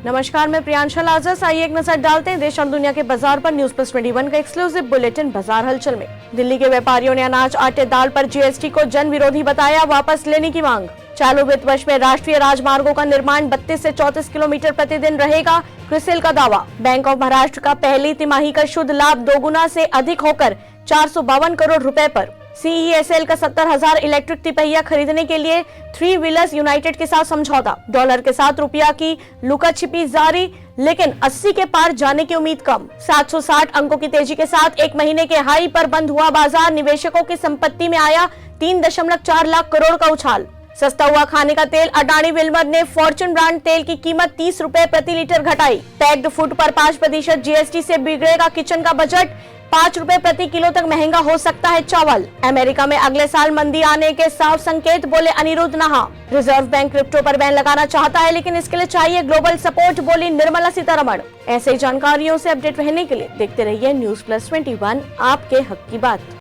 नमस्कार, मैं प्रियांशा लाजस। आइए एक नजर डालते हैं देश और दुनिया के बाजार पर। न्यूज प्लस 21 का एक्सक्लूसिव बुलेटिन बाजार हलचल में। दिल्ली के व्यापारियों ने अनाज, आटे, दाल पर जीएसटी को जन विरोधी बताया, वापस लेने की मांग। चालू वित्त वर्ष में राष्ट्रीय राजमार्गों का निर्माण 32 से 34 किलोमीटर प्रतिदिन रहेगा, क्रिसिल का दावा। बैंक ऑफ महाराष्ट्र का पहली तिमाही का शुद्ध लाभ दोगुना से अधिक होकर 452 करोड़ रुपए पर। CESL का 70,000 इलेक्ट्रिक तिपहिया खरीदने के लिए 3 व्हीलर्स यूनाइटेड के साथ समझौता। डॉलर के साथ रुपया की लुका छिपी जारी, लेकिन 80 के पार जाने की उम्मीद कम। 760 अंकों की तेजी के साथ एक महीने के हाई पर बंद हुआ बाजार। निवेशकों की संपत्ति में आया 3.4 लाख करोड़ का उछाल। सस्ता हुआ खाने का तेल। अडानी विल्मर ने फॉर्च्यून ब्रांड तेल की कीमत 30 रुपए प्रति लीटर घटाई। पैक्ड फूड पर 5% जीएसटी से बिगड़ेगा किचन का बजट। 5 रुपए प्रति किलो तक महंगा हो सकता है चावल। अमेरिका में अगले साल मंदी आने के साफ संकेत, बोले अनिरुद्ध नहा। रिजर्व बैंक क्रिप्टो पर बैन लगाना चाहता है, लेकिन इसके लिए चाहिए ग्लोबल सपोर्ट, बोली निर्मला सीतारमण। ऐसे जानकारियों से अपडेट रहने के लिए देखते रहिए न्यूज प्लस 21, आपके हक की बात।